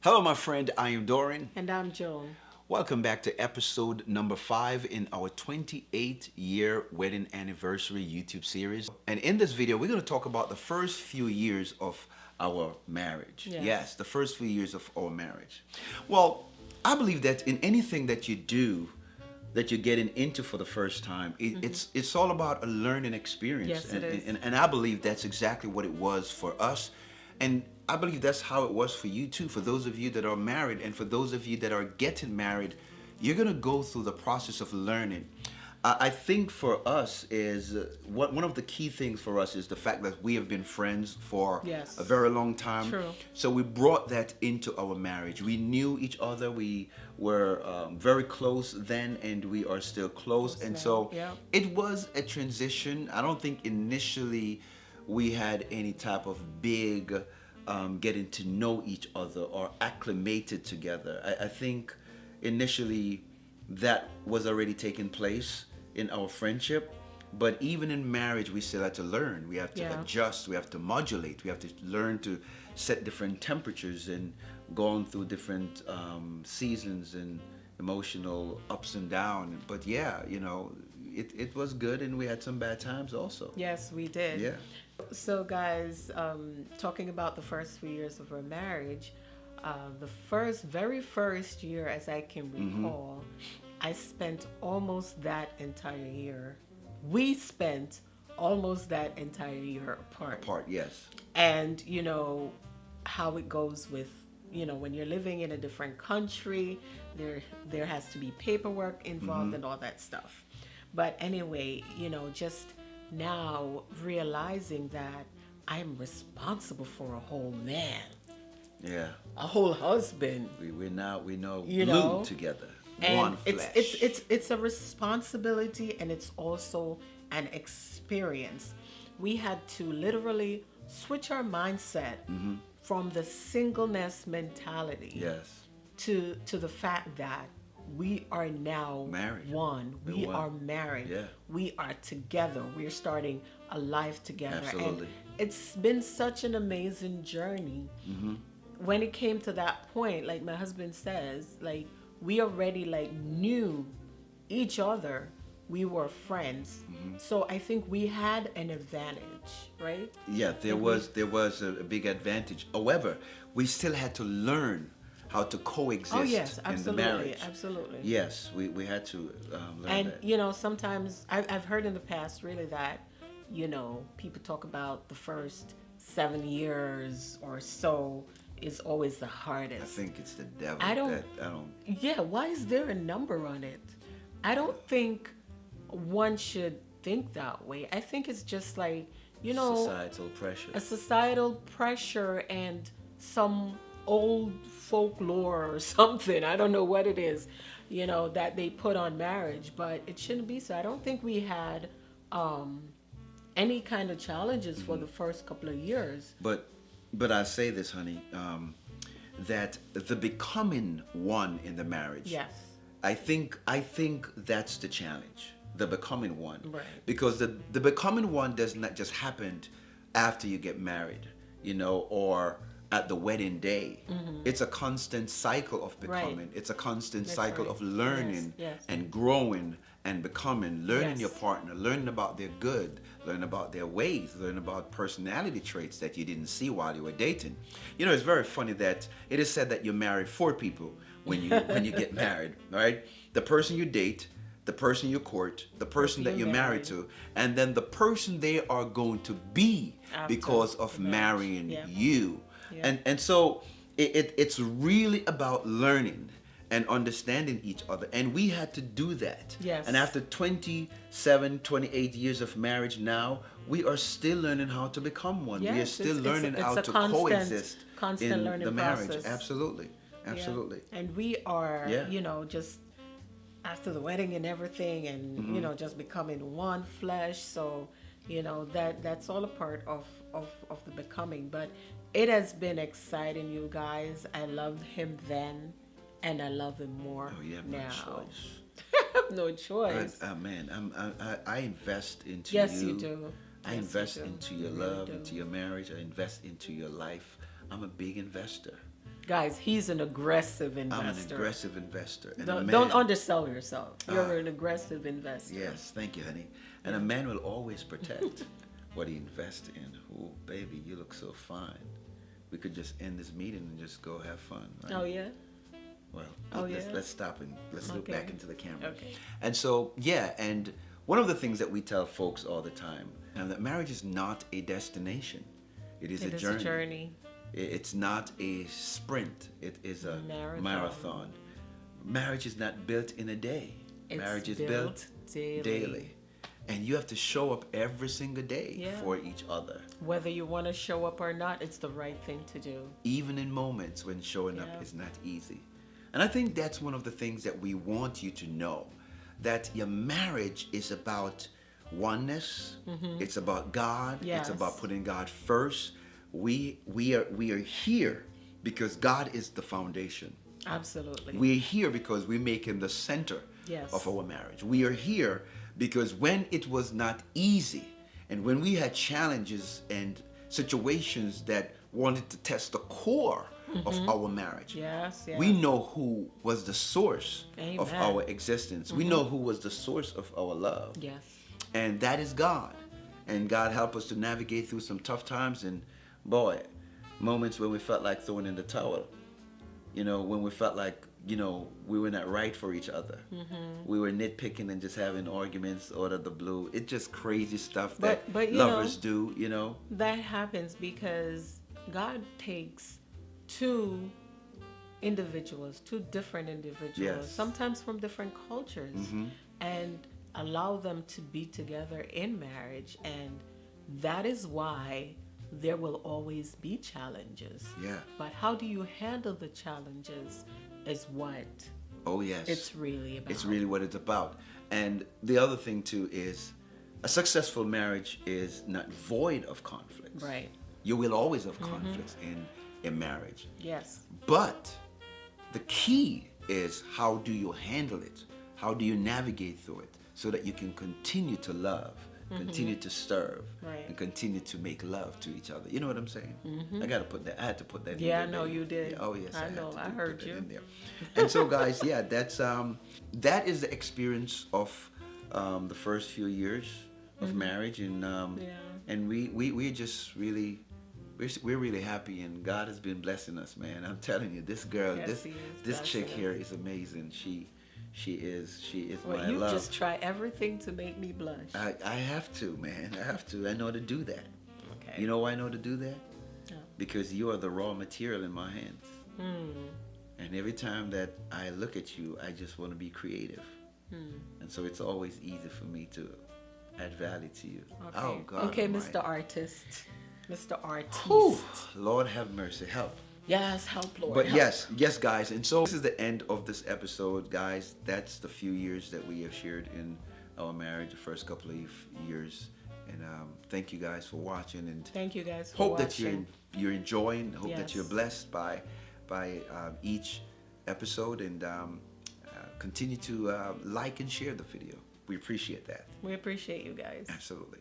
Hello, my friend. I am Doran. And I'm Joan. Welcome back to episode number 5 in our 28-year wedding anniversary YouTube series. And in this video, we're going to talk about the first few years of our marriage. Yes, the first few years of our marriage. Well, I believe that in anything that you do, that you're getting into for the first time, it's all about a learning experience. Yes, and, it is. and I believe that's exactly what it was for us. And I believe that's how it was for you too. For those of you that are married and for those of you that are getting married, you're going to go through the process of learning. I think for us is one of the key things for us is the fact that we have been friends for Yes. a very long time. True. So we brought that into our marriage. We knew each other. We were very close then, and we are still close. And now, so yeah. it was a transition. I don't think initially we had any type of big getting to know each other or acclimated together. I think initially that was already taking place in our friendship, but even in marriage we still had to learn. We have to adjust, we have to modulate, we have to learn to set different temperatures and go on through different seasons and emotional ups and downs. But yeah, you know, it was good, and we had some bad times also. Yes, we did. Yeah. So guys, talking about the first few years of our marriage, the very first year, as I can recall, I spent almost that entire year. We spent almost that entire year apart. Yes. And you know how it goes with, you know, when you're living in a different country, there has to be paperwork involved and all that stuff. But anyway, you know, just now realizing that I'm responsible for a whole man, Yeah. a whole husband. We know You glued know? together. And One flesh. it's a responsibility, and it's also an experience. We had to literally switch our mindset from the singleness mentality Yes. to the fact that we are now Married. one. We're We one. are married. Yeah. We are together. We're starting a life together. Absolutely. And it's been such an amazing journey. When it came to that point, like my husband says, like we already like knew each other. We were friends. So I think we had an advantage, right? Yeah, there was a big advantage. However, we still had to learn how to coexist Oh yes, in the absolutely, marriage. absolutely. Yes, we had to learn And that. you know, sometimes I've heard in the past really that, you know, people talk about the first 7 years or so is always the hardest. I think it's the devil. I don't- I don't. Yeah, why is there a number on it? I don't think one should think that way. I think it's just like, you know, Societal pressure. a societal pressure and some old folklore or something. I don't know what it is, you know, that they put on marriage, but it shouldn't be so. I don't think we had any kind of challenges for the first couple of years. But I say this, honey, that the becoming one in the marriage. Yes. I think that's the challenge, the becoming one. Right. Because the becoming one does not just happen after you get married, you know, or at the wedding day. It's a constant cycle of becoming. Right. It's a constant That's cycle right. of learning Yes, yes. and growing and becoming, learning Yes. your partner, learning about their good, learning about their ways, learning about personality traits that you didn't see while you were dating. You know, it's very funny that it is said that you marry 4 people when you get married, right? The person you date, the person you court, the person that you're married to, and then the person they are going to be After because of the marriage. marrying Yeah. you. Yeah. And so it's really about learning and understanding each other. And we had to do that. Yes. And after 27, 28 years of marriage now, we are still learning how to become one. We are Yes, still learning it's how a to constant- coexist constant in learning the marriage. process. Absolutely. Yeah. Absolutely. And we are, Yeah. you know, just after the wedding and everything, and you know, just becoming one flesh. So, you know, that's all a part of the becoming. But it has been exciting, you guys. I loved him then, and I love him more Oh, you have no now. choice. I have no choice. Man, I invest into Yes, you. you do. I Yes, you invest do. into your You really love, do. into your marriage. I invest into your life. I'm a big investor. Guys, he's an aggressive I'm investor. an aggressive investor. And a Don't man, undersell yourself. You're an aggressive investor. yes, thank you, honey. And a man will always protect what he invests in. Oh, baby, you look so fine. We could just end this meeting and just go have fun, right? Oh yeah. Well, Oh, let's, yeah? let's stop and let's look Okay. back into the camera. Okay. And so, yeah, and one of the things that we tell folks all the time, and that marriage is not a destination. It is It a is journey. a journey. It's not a sprint. It is a marathon. Marriage is not built in a day. It's Marriage is built daily. And you have to show up every single day Yeah. for each other. Whether you want to show up or not, it's the right thing to do. Even in moments when showing up Yeah. is not easy. And I think that's one of the things that we want you to know, that your marriage is about oneness. It's about God. Yes. It's about putting God first. We are here because God is the foundation. Absolutely. We're here because we make him the center Yes. of our marriage. We are here because when it was not easy and when we had challenges and situations that wanted to test the core of our marriage, Yes, yes. we know who was the source of Amen. our existence. We know who was the source of our love. Yes. And that is God. And God helped us to navigate through some tough times and, boy, moments when we felt like throwing in the towel. You know, when we felt like, you know, we were not right for each other. We were nitpicking and just having arguments out of the blue. It's just crazy stuff that But you lovers know, do, you know. That happens because God takes two individuals, two different individuals, Yes. sometimes from different cultures, and allow them to be together in marriage. And that is why there will always be challenges. Yeah. But how do you handle the challenges is what Oh, yes. it's really about. It's really what it's about. And the other thing, too, is a successful marriage is not void of conflicts. Right. You will always have conflicts in a marriage. Yes. But the key is, how do you handle it? How do you navigate through it so that you can continue to love, continue to serve, Right. and continue to make love to each other? You know what I'm saying? I got to put that. I had to put that in Yeah, there. I know baby. you did. Yeah, oh yes, I had know. to I put heard that you. in there. And so, guys, yeah, that's that is the experience of the first few years of marriage, and Yeah. and we just really. We're really happy, and God has been blessing us, man. I'm telling you, this girl, Yes, this He is this chick blessing here us. is amazing. She is Well, my you love. just try everything to make me blush. I have to, man. I have to. I know to do that. Okay. You know why I know to do that? No. Because you are the raw material in my hands. Hmm. And every time that I look at you, I just want to be creative. And so it's always easy for me to add value to you. Okay. Oh, God. Okay, Almighty. Mr. Artist. Mr. Artist. Whew. Lord have mercy. Help. Yes, help, Lord. But help. yes, guys. And so this is the end of this episode, guys. That's the few years that we have shared in our marriage, the first couple of years. And thank you guys for watching. And Thank you guys for hope watching. that you're enjoying. Hope that Yes. you're blessed by each episode, and continue to like and share the video. We appreciate that. We appreciate you guys. Absolutely.